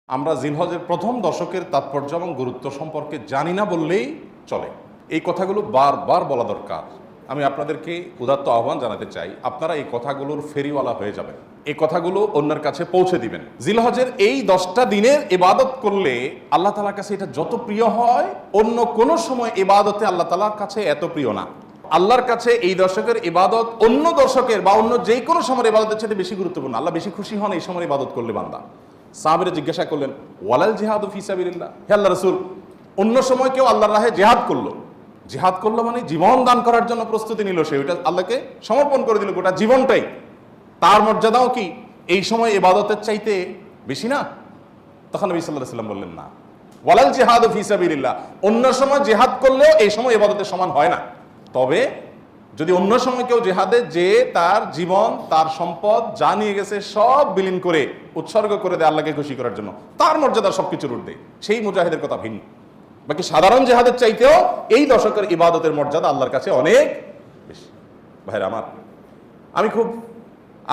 আমরা জিলহজের প্রথম দশকের তাৎপর্য এবং গুরুত্ব সম্পর্কে জানি না বললেই চলে। এই কথাগুলো বারবার বলা দরকার। আমি আপনাদেরকে উদাত্ত আহ্বান জানাতে চাই, আপনারা এই কথাগুলোর ফেরিওয়ালা হয়ে যাবেন, এই কথাগুলো অন্যের কাছে পৌঁছে দিবেন। জিলহজের এই 10টা দিনের ইবাদত করলে আল্লাহ তাআলার কাছে এটা যত প্রিয় হয়, অন্য কোনো সময় ইবাদতে আল্লাহ তাআলার কাছে এত প্রিয় না। আল্লাহর কাছে এই দশকের ইবাদত অন্য দশকের বা অন্য যে কোনো সময়ের ইবাদতের চেয়ে বেশি গুরুত্বপূর্ণ। আল্লাহ বেশি খুশি হন এই সময় ইবাদত করলে বান্দা। সাহাবীরা জিজ্ঞাসা করলেন, ওয়ালাল জিহাদু ফি সাবিলিল্লাহ, হে আল্লাহ রাসূল, অন্য সময় কেউ আল্লাহর রাহে জিহাদ করলো মানে জীবন দান করার জন্য প্রস্তুতি নিল, সে ওইটা আল্লাহকে সমর্পণ করে দিল গোটা জীবনটাই, তার মর্যাদাও কি এই সময় ইবাদতের চাইতে বেশি না? তখন নবী সাল্লাল্লাহু আলাইহি ওয়াসাল্লাম বললেন, না, ওয়ালাল জিহাদু ফি সাবিলিল্লাহ, অন্য সময় জিহাদ করলেও এই সময় ইবাদতের সমান হয় না। তবে যদি অন্য সময় কেউ জিহাদে যে তার জীবন, তার সম্পদ যা নিয়ে গেছে সব বিলীন করে উৎসর্গ করে দেয় আল্লাহকে খুশি করার জন্য, তার মর্যাদা সবকিছুর ঊর্ধ্বে, সেই মুজাহিদের কথা ভিন্ন। বাকি সাধারণ জিহাদের চাইতেও এই দশকের ইবাদতের মর্যাদা আল্লাহর কাছে অনেক বেশি। ভাইরা আমার, আমি খুব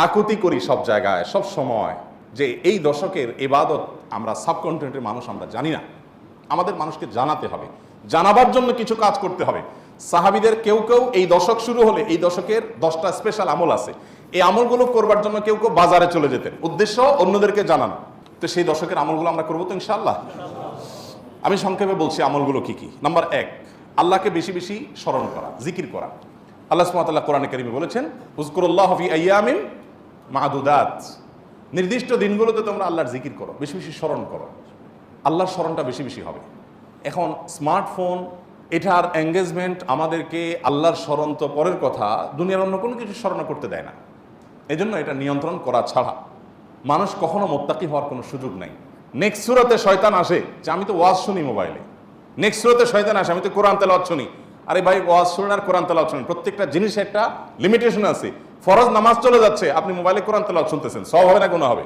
আকুতি করি সব জায়গায় সব সময় যে এই দশকের ইবাদত আমরা সাবকন্টিনেন্টের মানুষ আমরা জানি না। আমাদের মানুষকে জানাতে হবে, জানাবার জন্য কিছু কাজ করতে হবে। সাহাবীদের কেউ কেউ এই দশক শুরু হলে এই দশকের 10টা স্পেশাল আমল আছে, এই আমলগুলো করবার জন্য কেউ কেউ বাজারে চলে যেতেন, উদ্দেশ্য অন্যদেরকে জানানো। তো সেই দশকের আমলগুলো আমরা করবো তো ইনশাআল্লাহ। আমি সংক্ষেপে বলছি আমলগুলো কি কি। নাম্বার 1, আল্লাহকে বেশি বেশি স্মরণ করা, জিকির করা। আল্লাহ সুবহানাহু ওয়া তাআলা কোরআনে কারীমে বলেছেন, উযকুরুল্লাহ ফি আইয়ামিন মা'দুদাত, নির্দিষ্ট দিনগুলোতে তোমরা আল্লাহর জিকির করো, বেশি বেশি স্মরণ করো, আল্লাহর স্মরণটা বেশি বেশি হবে। এখন স্মার্টফোন, এটার এঙ্গেজমেন্ট আমাদেরকে আল্লাহর স্মরণ তো পরের কথা, দুনিয়ার অন্য কোনো কিছু স্মরণ করতে দেয় না। এই জন্য এটা নিয়ন্ত্রণ করা ছাড়া মানুষ কখনো মোত্তাকি হওয়ার কোনো সুযোগ নাই। নেক্সট সূরাতে শয়তান আসে যে আমি তো ওয়াজ শুনি মোবাইলে, নেক্সট সূরাতে শয়তান আসে আমি তো কোরআন তেলাওয়াত শুনি। আরে ভাই, ওয়াজ শুনুন আর কোরআন তেলাওয়াত শুনুন, প্রত্যেকটা জিনিস একটা লিমিটেশন আছে। ফরজ নামাজ চলে যাচ্ছে, আপনি মোবাইলে কোরআন তেলাওয়াত শুনতেছেন, সব হবে না গুনাহ হবে।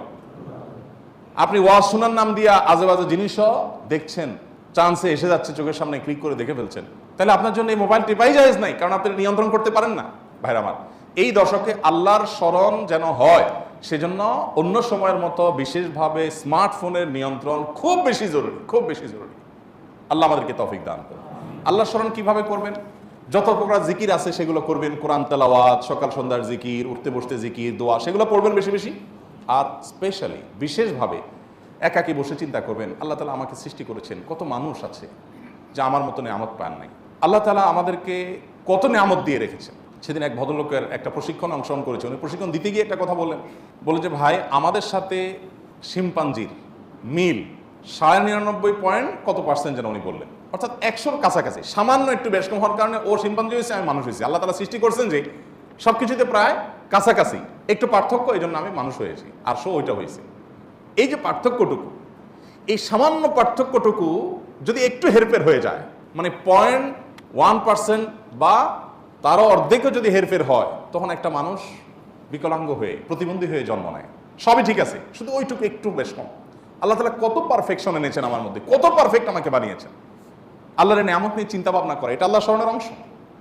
আপনি ওয়াজ শোনার নাম দিয়া আজে বাজে জিনিসও দেখছেন, চান্সে এসে যাচ্ছে চোখের সামনে, ক্লিক করে দেখে ফেলছেন, তাহলে আপনার জন্য এই মোবাইল টিপাই জায়েজ নাই, কারণ আপনি নিয়ন্ত্রণ করতে পারেন না। ভাইরা আমার, এই দশকে আল্লাহর স্মরণ যেন হয়, সেজন্য অন্য সময়ের মতো বিশেষভাবে স্মার্টফোনের নিয়ন্ত্রণ খুব বেশি জরুরি, খুব বেশি জরুরি। আল্লাহ আমাদেরকে তৌফিক দান করুন। আল্লাহর স্মরণ কিভাবে করবেন? যত প্রকার জিকির আছে সেগুলো করবেন, কোরআন তেলাওয়াত, সকাল সন্ধ্যার জিকির, উঠতে বসতে জিকির, দোয়া, সেগুলো পড়বেন বেশি বেশি। আর স্পেশালি বিশেষভাবে একাকী বসে চিন্তা করবেন, আল্লাহ তাআলা আমাকে সৃষ্টি করেছেন, কত মানুষ আছে যে আমার মতো নেয়ামত পান নাই। আল্লাহ তাআলা আমাদেরকে কত নেয়ামত দিয়ে রেখেছেন। সেদিন এক ভদ্রলোকের একটা প্রশিক্ষণ অংশগ্রহণ করেছে, উনি প্রশিক্ষণ দিতে গিয়ে একটা কথা বললেন, বলে যে ভাই, আমাদের সাথে শিম্পাঞ্জির মিল 99.9 কত পার্সেন্ট যেন উনি বললেন, অর্থাৎ 100-র কাছাকাছি, সামান্য একটু বেশ কম হওয়ার কারণে ও শিম্পাঞ্জি হয়েছে, আমি মানুষ হয়েছি। আল্লাহ তাআলা সৃষ্টি করছেন যে সব কিছুতে প্রায় কাছাকাছি, একটু পার্থক্য, এই জন্য আমি মানুষ হয়েছি, আর সো ওইটা হয়েছে। এই যে পার্থক্যটুকু, এই সামান্য পার্থক্যটুকু যদি একটু হেরফের হয়ে যায়, মানে 0.1% বা তারও অর্ধেকও যদি হেরফের হয়, তখন একটা মানুষ বিকলাঙ্গ হয়ে, প্রতিবন্ধী হয়ে জন্ম নেয়। সবই ঠিক আছে, শুধু ওইটুকু একটু বেশ কম। আল্লাহ তাআলা কত পারফেকশন এনেছেন আমার মধ্যে, কত পারফেক্ট আমাকে বানিয়েছেন। আল্লাহর নেয়ামত নিয়ে চিন্তা ভাবনা করে, এটা আল্লাহর স্মরণের অংশ।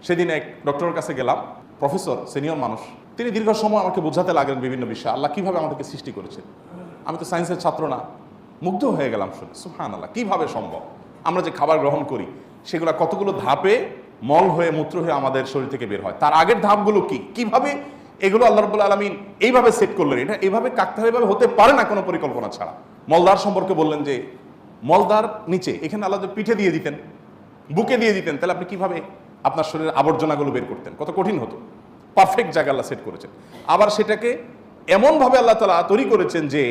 সেদিন এক ডক্টরের কাছে গেলাম, প্রফেসর, সিনিয়র মানুষ, তিনি দীর্ঘ সময় আমাকে বোঝাতে লাগলেন বিভিন্ন বিষয়, আল্লাহ কিভাবে আমাদেরকে সৃষ্টি করেছেন। আমি তো সায়েন্সের ছাত্র না, মুগ্ধ হয়ে গেলাম শুনে, সুবহানাল্লাহ, কিভাবে সম্ভব? আমরা যে খাবার গ্রহণ করি সেগুলো কতগুলো ধাপে মল হয়ে, মূত্র হয়ে আমাদের শরীর থেকে বের হয়, তার আগের ধাপগুলো কি, কিভাবে এগুলো আল্লাহ রাব্বুল আলামিন এইভাবে সেট করলেন। এটা এইভাবে কাকতালীয়ভাবে হতে পারে না কোনো পরিকল্পনা ছাড়া। মলদার সম্পর্কে বললেন যে মলদার নিচে, এখানে আল্লাহ পিঠে দিয়ে দিতেন, বুকে দিয়ে দিতেন, তাহলে আপনি কিভাবে আপনার শরীরের আবর্জনাগুলো বের করতেন, কত কঠিন হতো। পারফেক্ট জায়গা আল্লাহ সেট করেছেন। আবার সেটাকে এমনভাবে আল্লাহ তাআলা তৈরি করেছেন যে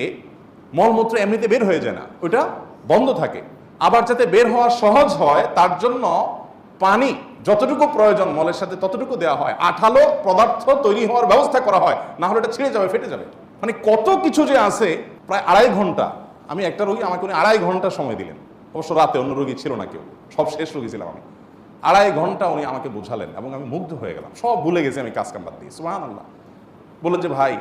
মলমূত্র এমনিতে বের হয়ে যায় না, ওটা বন্ধ থাকে। আবার যাতে বের হওয়া সহজ হয় তার জন্য পানি যতটুকু প্রয়োজন মলের সাথে ততটুকু দেওয়া হয়, আঠালো পদার্থ তৈরি হওয়ার ব্যবস্থা করা হয়, না হলে এটা ছিঁড়ে যাবে, ফেটে যাবে। মানে কত কিছু যে আছে, প্রায় 2.5 ঘন্টা। আমি একটা রোগী, আমাকে উনি 2.5 ঘন্টা সময় দিলেন, অবশ্য রাতে, অন্য রোগী ছিল না কেউ, সব শেষ রোগী ছিলাম আমি। 2.5 ঘন্টা উনি আমাকে বোঝালেন এবং আমি মুগ্ধ হয়ে গেলাম, সব ভুলে গেছি আমি কাজ কাম বাদ দিয়ে। সুবহানাল্লাহ। বললেন যে ভাই,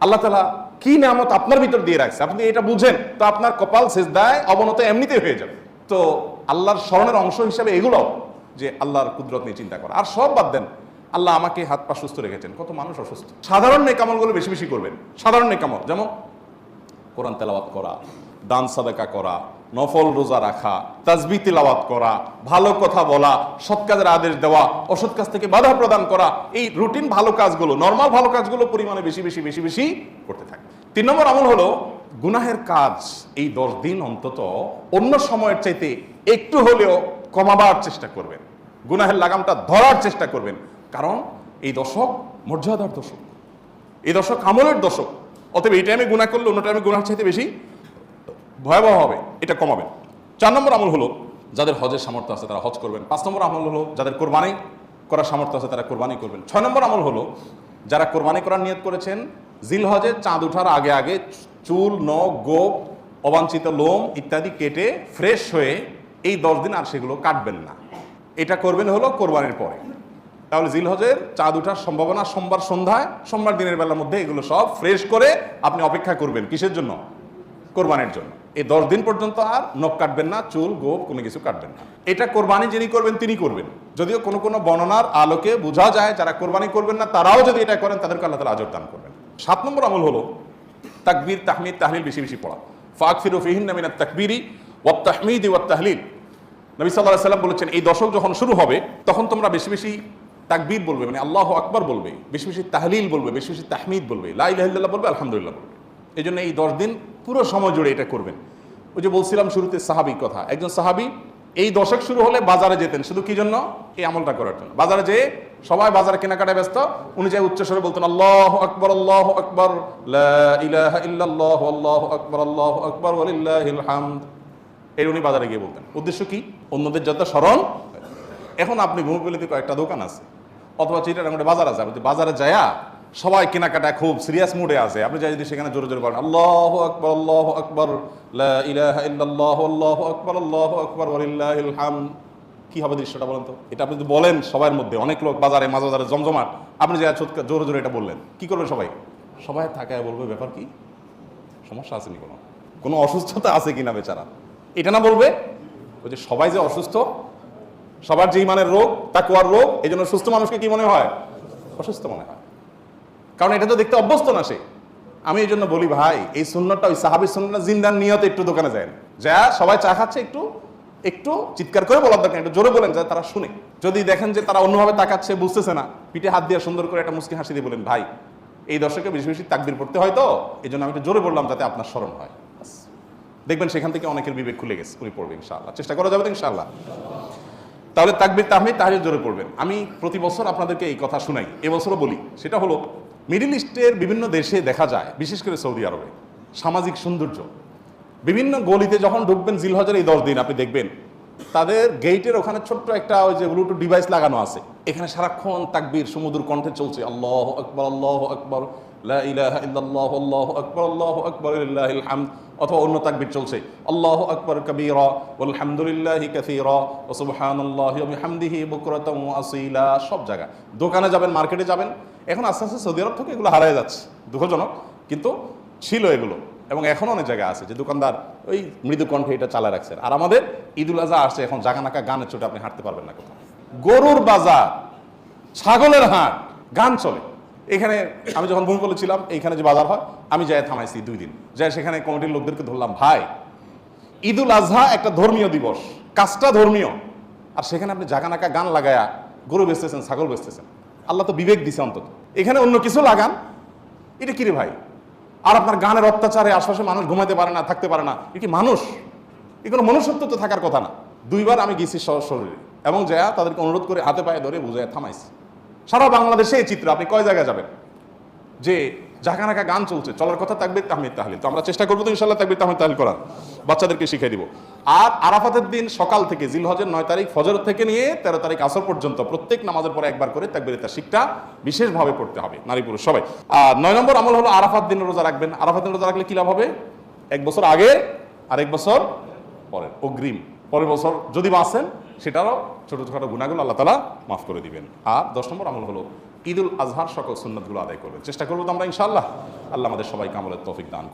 আল্লাহ তাআলা কি নিয়ামত আপনার ভিতর দিয়ে রাখছে, আপনি এটা বুঝেন তো আপনার কপাল সিজদায় অবনত এমনিতেই হয়ে যাবে। তো আল্লাহর স্মরণের অংশ হিসাবে এগুলো, যে আল্লাহর কুদরত নিয়ে চিন্তা করা। আর সব বাদ দেন, আল্লাহ আমাকে হাত পা সুস্থ রেখেছেন, কত মানুষ অসুস্থ। সাধারণ নেক আমলগুলো বেশি বেশি করবেন, সাধারণ নেক আমল, যেমন কোরআন তেলাওয়াত করা, দান সাদাকা করা, নফল রোজা রাখা, তাসবিহ তিলাওয়াত করা, ভালো কথা বলা, সৎ কাজের আদেশ দেওয়া, অসৎ কাজ থেকে বাধা প্রদান করা, এই রুটিন ভালো কাজগুলো, নর্মাল ভালো কাজগুলো পরিমাণে বেশি বেশি বেশি বেশি করতে থাকে। 3 নম্বর আমল হলো গুনাহের কাজ এই 10 দিন অন্তত অন্য সময়ের চাইতে একটু হলেও কমাবার চেষ্টা করবেন, গুনাহের লাগামটা ধরার চেষ্টা করবেন। কারণ এই দশক মর্যাদার দশক, এই দশক আমলের দশক। অতএব এই টাইমে গুনাহ করলে অন্য টাইমে গুনাহের চাইতে বেশি ভয়াবহ হবে, এটা কমাবেন। 4 নম্বর আমল হলো যাদের হজের সামর্থ্য আছে তারা হজ করবেন। 5 নম্বর আমল হলো যাদের কোরবানি করার সামর্থ্য আছে তারা কোরবানি করবেন। 6 নম্বর আমল হলো যারা কোরবানি করার নিয়ত করেছেন জিলহজে চাঁদ ওঠার আগে আগে চুল, নখ, গোপ, অবাঞ্ছিত লোম ইত্যাদি কেটে ফ্রেশ হয়ে এই 10 দিন আর সেগুলো কাটবেন না। এটা করবেন হলো কোরবানির পরে। তাহলে জিলহজের চাঁদ ওঠার সম্ভাবনা সোমবার সন্ধ্যায়, সোমবার দিনের বেলার মধ্যে এগুলো সব ফ্রেশ করে আপনি অপেক্ষা করবেন কিসের জন্য? কোরবানির জন্য। এই 10 দিন পর্যন্ত আর নখ কাটবেন না, চুল, গোপ কোনো কিছু কাটবেন না। এটা কোরবানি যিনি করবেন তিনি করবেন। যদিও কোনো কোনো বর্ণনার আলোকে বোঝা যায় যারা কোরবানি করবেন না তারাও যদি এটা করেন তাদেরকে আল্লাহ তাআলা আজর দান করবেন। 7 নম্বর আমল হলো তাকবীর, তাহমিদ, তাহলিল বেশি বেশি পড়া। ফাকফিরু ফিহিন্না মিনাত তাকবীরি ওয়াত তাহমিদি ওয়াত তাহলিল। নবী সাল্লাল্লাহু আলাইহি ওয়াসাল্লাম বলেছেন এই দশক যখন শুরু হবে তখন তোমরা বেশি বেশি তাকবীর বলবে, মানে আল্লাহু আকবার বলবে, বেশি বেশি তাহলিল বলবে, বেশি বেশি তাহমিদ বলবে, লা ইলাহা ইল্লাল্লাহ বলবে, আলহামদুলিল্লাহ বলবে। এই জন্য এই 10 দিন পুরো সময় জুড়ে এটা করবেন। ওই যে বলছিলাম শুরুতে সাহাবীর কথা, একজন সাহাবী এই দশক শুরু হলে বাজারে যেতেন শুধু কি জন্য? এই আমলটা করার জন্য। বাজারে যেয়ে সবাই বাজারে কেনাকাটায় ব্যস্ত, উনি যাই উচ্চস্বরে বলতেন আল্লাহু আকবার, আল্লাহু আকবার, লা ইলাহা ইল্লাল্লাহ, আল্লাহু আকবার, আল্লাহু আকবার, ওয়ালিল্লাহিল হামদ। এই উনি বাজারে গিয়ে বলতেন। উদ্দেশ্য কি? অন্যদের যত স্মরণ। এখন আপনি ভূমিপল্লিতে কয়েকটা দোকান আছে অথবা চিটাগাঙ্গে বাজার আছে, আপনি বাজারে যায়া সবাই কেনাকাটায় খুব সিরিয়াস মুডে আছে, আপনি যাই যদি সেখানে জোরে জোরে বলেন আল্লাহু আকবার, আল্লাহু আকবার, লা ইলাহা ইল্লাল্লাহ, আল্লাহু আকবার, আল্লাহু আকবার, ওয়ালিল্লাহিল হামদ, কি হবে দৃশ্যটা বলেন তো? এটা আপনি যদি বলেন সবার মধ্যে, অনেক লোক বাজারে মাঝে বাজারে জমজমাট, আপনি যাই জোরে জোরে এটা বললেন, কি করবে সবাই? সবাই থাকায় বলবে ব্যাপার কি, সমস্যা আছে নি, কোনো অসুস্থতা আছে কিনা বেচারা, এটা না বলবে। ওই যে সবাই যে অসুস্থ, সবার যে ইমানের রোগ, তাকওয়ার রোগ, এই জন্য সুস্থ মানুষকে কি মনে হয়? অসুস্থ মনে হয়। কারণ এটা তো দেখতে অভ্যস্ত না সে। আমি এই জন্য বলি ভাই, এই সুন্নতটা ওই সাহাবীর সুন্নতটা জিন্দার নিয়তে একটু দোকানে যায়, যা সবাই চা খাচ্ছে একটু একটু চিৎকার করে বলার দরকার, একটু জোরে বলেন যাতে তারা শুনে। যদি দেখেন যে তারা অন্যভাবে তাকাচ্ছে, বুঝতেছে না, পিঠে হাত দিয়ে সুন্দর করে একটা মুচকি হাসি দিয়ে বলেন ভাই এই দর্শকে বেশি বেশি তাকবীর পড়তে হয় তো, এই জন্য আমি একটু জোরে বললাম যাতে আপনার স্মরণ হয়। দেখবেন সেখান থেকে অনেকের বিবেক খুলে গেছে, উনি পড়বে ইনশাআল্লাহ। চেষ্টা করা যাবে তো ইনশাআল্লাহ। তাহলে তাকবীর, তাহমিদ, তাহলিল জোরে পড়বেন। আমি প্রতি বছর আপনাদেরকে এই কথা শুনাই, এবছরও বলি। সেটা হলো মিডল ইস্টের বিভিন্ন দেশে দেখা যায়, বিশেষ করে সৌদি আরবে, সামাজিক সৌন্দর্য। বিভিন্ন গলিতে যখন ঢুকবেন জিলহজের এই 10 দিন আপনি দেখবেন তাদের গেটের ওখানে ছোট্ট একটা ওই যে ব্লুটুথ ডিভাইস লাগানো আছে, এখানে সারাক্ষণ তাকবীর সুমধুর কণ্ঠে চলছে, আল্লাহু আকবার, আল্লাহু আকবার, লা ইলাহা ইল্লাল্লাহ, আল্লাহু আকবার, আল্লাহু আকবার, লিল্লাহিল হামদ। অথবা অন্য তাকবীর চলছে, আল্লাহু আকবার কাবীরা ওয়ালহামদুলিল্লাহি কাসীরা ওয়া সুবহানাল্লাহি ওয়া বিহামদিহি বুকরাতান ওয়া আসীলা। সব জায়গা, দোকানে যাবেন, মার্কেটে যাবেন, এখন আস্তে আস্তে সৌদি আরব থেকে এগুলো হারিয়ে যাচ্ছে, দুঃখজনক, কিন্তু ছিল এগুলো। এবং এখন অনেক জায়গা আছে যে দোকানদার ওই মৃদু কণ্ঠে এটা চালা রাখছে। আর আমাদের ঈদুল আজহা আসছে, এখন জাগানাকা গানের চোটে আপনি হাঁটতে পারবেন না কোথাও। গরুর বাজার, ছাগলের হাট, গান চলে। এখানে আমি যখন ভূমিপল্লী ছিলাম, এইখানে যে বাজার হয়, আমি যাই থামাইছি 2 দিন, যাই সেখানে কমিটির লোকদেরকে ধরলাম, ভাই ঈদুল আজহা একটা ধর্মীয় দিবস, কাজটা ধর্মীয়, আর সেখানে আপনি জাগানাকা গান লাগায়া গরু বেচতেছেন, ছাগল বেচতেছেন। আল্লাহ তো বিবেক দিছে অন্তত, এখানে অন্য কিছু লাগান, এটা কি রে ভাই? আর আপনার গানের অত্যাচারে আশপাশে মানুষ ঘুমাইতে পারে না, থাকতে পারে না, এ কি মানুষ? এগুলো মনুষ্যত্ব তো থাকার কথা না। 2 বার আমি গেছি শরীরে, এবং যা তাদেরকে অনুরোধ করে হাতে পায়ে ধরে বুঝায় থামাইছি। সারা বাংলাদেশে এই চিত্র, আপনি কয় জায়গায় যাবেন যে জাকানাকা গান চলছে, চলার কথা তাকবীর, তাহমিদ, তাহলিল। তো আমরা চেষ্টা করবো তো ইনশাআল্লাহ তাকবীর, তাহমিদ, তাহলিল করার, বাচ্চাদেরকে শিখিয়ে দিব। আর আরাফাতের দিন সকাল থেকে, জিলহজের 9 তারিখ ফজর থেকে নিয়ে 13 তারিখ আসর পর্যন্ত প্রত্যেক নামাজের পরে একবার করে তাকবীর তাশরিকটা বিশেষভাবে পড়তে হবে, নারী পুরুষ সবাই। আর 9 নম্বর আমল হলো আরাফাত দিন রোজা রাখবেন। আরাফাত দিন রোজা রাখলে কি লাভ হবে? 1 বছর আগে আর 1 বছর পরে, অগ্রিম। পরের বছর যদি বাঁচেন সেটারও ছোটখাটো গুনাহগুলো আল্লাহ তাআলা মাফ করে দিবেন। আর 10 নম্বর আমল হলো ঈদুল আজহার সকল সুন্নতগুলো আদায় করবেন। চেষ্টা করবো তো আমরা ইনশাআল্লাহ। আল্লাহ আমাদের সবাইকে আমলের তৌফিক দান